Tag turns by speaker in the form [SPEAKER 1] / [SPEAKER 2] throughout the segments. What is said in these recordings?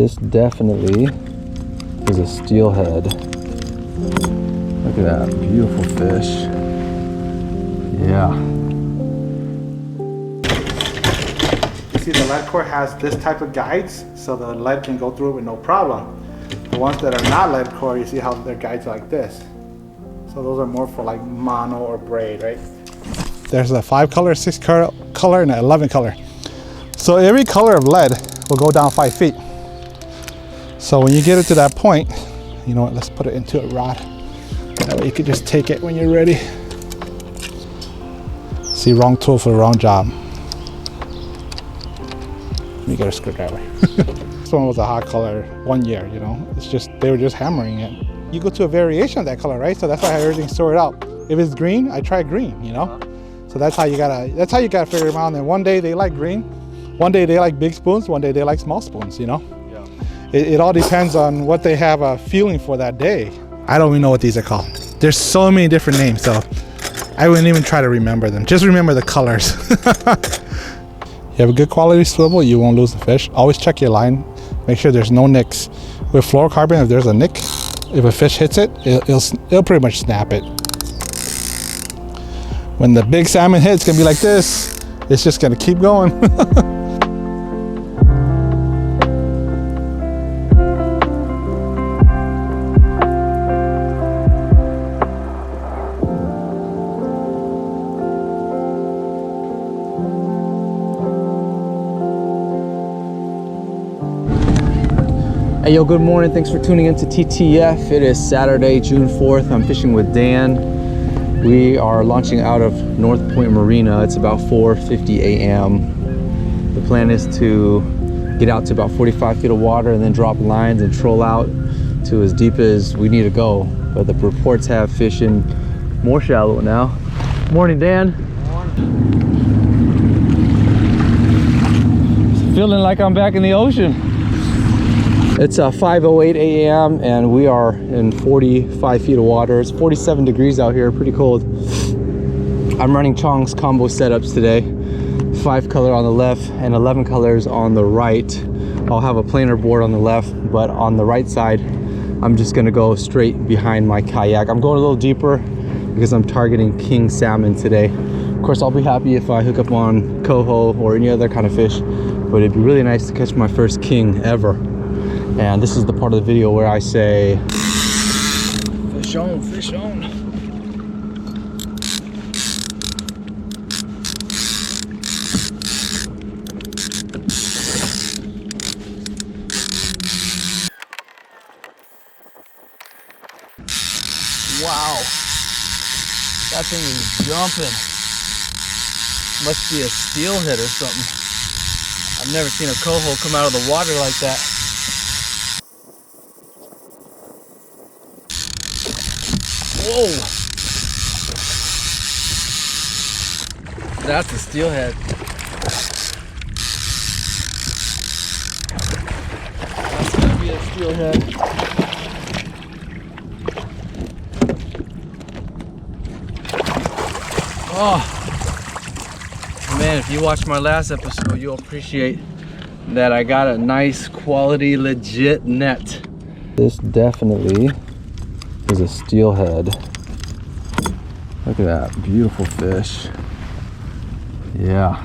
[SPEAKER 1] This definitely is a steelhead. Look at that beautiful fish. Yeah.
[SPEAKER 2] You see, the lead core has this type of guides, so the lead can go through it with no problem. The ones that are not lead core, you see how their guides are like this. So those are more for like mono or braid, right? There's a 5 color, 6 color, and an 11 color. So every color of lead will go down 5 feet. So when you get it to that point, you know what, let's put it into a rod. That way you can just take it when you're ready. See, wrong tool for the wrong job. You got a screwdriver. This one was a hot color 1 year, you know. It's just, they were just hammering it. You go to a variation of that color, right? So that's why I have everything sorted out. If it's green, I try green, you know? So that's how you gotta figure them out. And then one day they like green, one day they like big spoons, one day they like small spoons, you know? Yeah. It all depends on what they have a feeling for that day. I don't even know what these are called. There's so many different names, so I wouldn't even try to remember them. Just remember the colors. You have a good quality swivel, you won't lose the fish. Always check your line, make sure there's no nicks. With fluorocarbon, if there's a nick, if a fish hits it, it'll pretty much snap it. When the big salmon hits, it's gonna be like this. It's just gonna keep going.
[SPEAKER 1] Hey, yo, good morning. Thanks for tuning in to TTF. It is Saturday, June 4th. I'm fishing with Dan. We are launching out of North Point Marina. It's about 4:50 a.m. The plan is to get out to about 45 feet of water and then drop lines and troll out to as deep as we need to go. But the reports have fishing more shallow now. Morning, Dan. Morning. Feeling like I'm back in the ocean. It's 5:08 a.m. and we are in 45 feet of water. It's 47 degrees out here, pretty cold. I'm running Chong's combo setups today. 5 color on the left and 11 colors on the right. I'll have a planer board on the left, but on the right side, I'm just gonna go straight behind my kayak. I'm going a little deeper because I'm targeting king salmon today. Of course, I'll be happy if I hook up on coho or any other kind of fish, but it'd be really nice to catch my first king ever. And this is the part of the video where I say, fish on, fish on. Wow, that thing is jumping. Must be a steelhead or something. I've never seen a coho come out of the water like that. Whoa! That's a steelhead. That's gonna be a steelhead. Oh man, if you watched my last episode, you'll appreciate that I got a nice quality legit net. This definitely is a steelhead. Look at that beautiful fish. Yeah.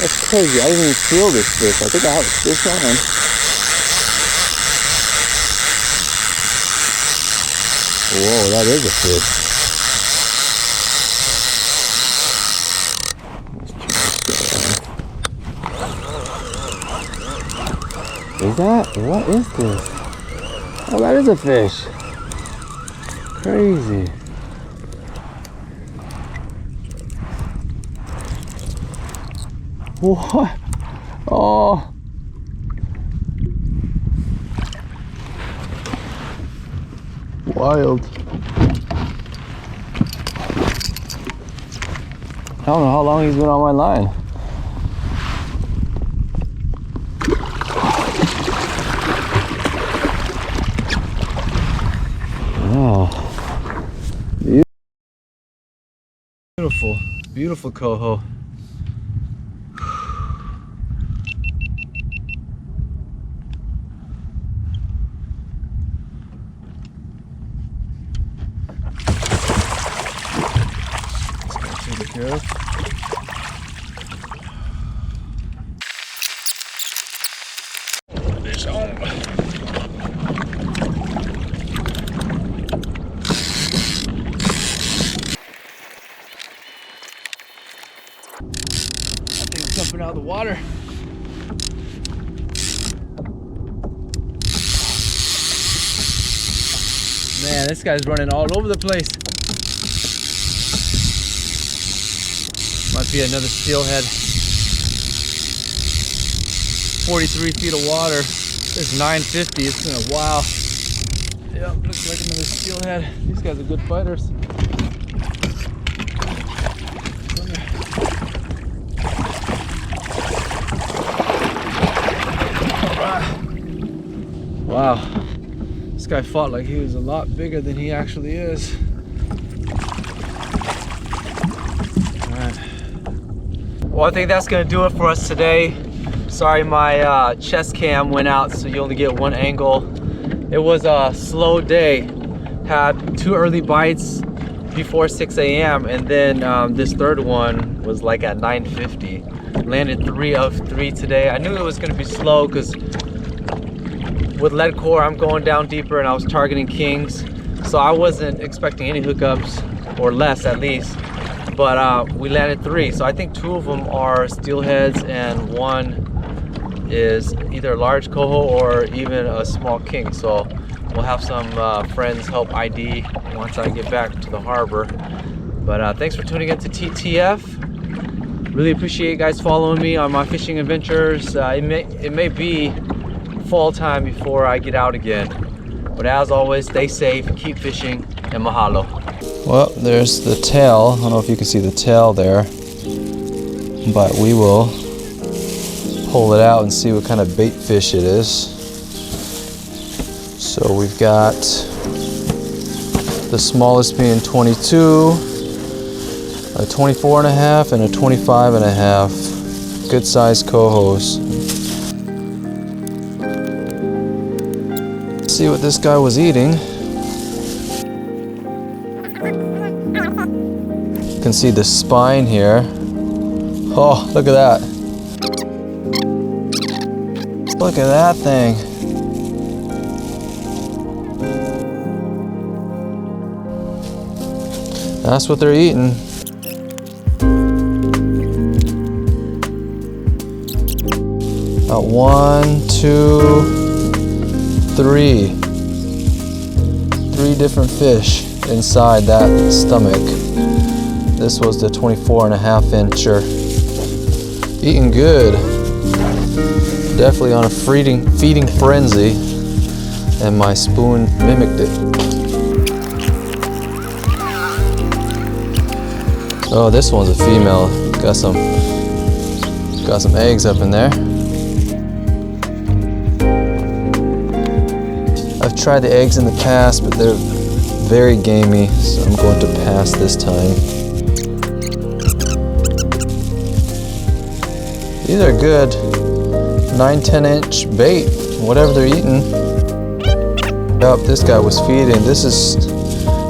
[SPEAKER 1] That's crazy. I didn't even feel this fish. I think I have a fish on. Whoa, that is a fish. Is that? What is this? Oh, that is a fish. Crazy. What? Oh. Wild. I don't know how long he's been on my line. Oh, beautiful, beautiful coho. Take it care of. Fish home. Jumping out of the water. Man, this guy's running all over the place. Might be another steelhead. 43 feet of water. There's 950. It's been a while. Yep, looks like another steelhead. These guys are good fighters. Wow, this guy fought like he was a lot bigger than he actually is. Alright. Well, I think that's gonna do it for us today. Sorry my chest cam went out, so you only get one angle. It was a slow day. Had 2 early bites before 6 a.m. and then this third one was like at 9:50. Landed 3 of 3 today. I knew it was gonna be slow because with lead core, I'm going down deeper and I was targeting kings. So I wasn't expecting any hookups, or less at least. But we landed 3. So I think 2 of them are steelheads and 1 is either a large coho or even a small king. So we'll have some friends help ID once I get back to the harbor. But thanks for tuning in to TTF. Really appreciate you guys following me on my fishing adventures. It may be fall time before I get out again, but as always, stay safe, keep fishing, and mahalo. Well, there's the tail. I don't know if you can see the tail there, but we will pull it out and see what kind of bait fish it is. So we've got the smallest being 22, a 24.5, and a 25.5. Good sized cohos. See what this guy was eating. You can see the spine here. Oh, look at that. Look at that thing. That's what they're eating. About 1, 2, 3 different fish inside that stomach. This was the 24.5 incher. Eating good. Definitely on a feeding frenzy, and my spoon mimicked it. Oh, this one's a female. Got some eggs up in there. I've tried the eggs in the past, but they're very gamey, so I'm going to pass this time. These are good 9-10 inch bait, whatever they're eating. Yep, this guy was feeding. This is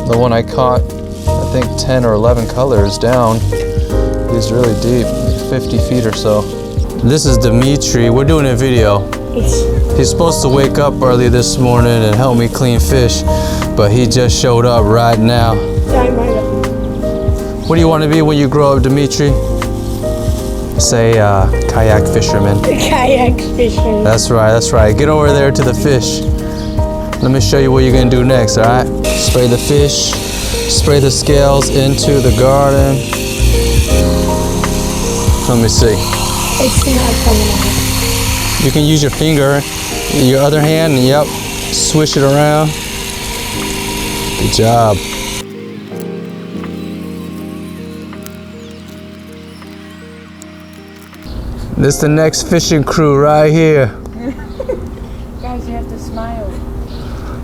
[SPEAKER 1] the one I caught, I think 10 or 11 colors down. He's really deep, like 50 feet or so. This is Dimitri. We're doing a video. He's supposed to wake up early this morning and help me clean fish, but he just showed up right now. What do you want to be when you grow up, Dimitri? Say kayak fisherman.
[SPEAKER 3] Kayak fisherman.
[SPEAKER 1] That's right, that's right. Get over there to the fish. Let me show you what you're gonna do next, all right? Spray the fish, spray the scales into the garden. Let me see.
[SPEAKER 3] It's not coming out.
[SPEAKER 1] You can use your finger, your other hand, and yep, swish it around. Good job. This the next fishing crew right here.
[SPEAKER 4] Guys, you have to smile.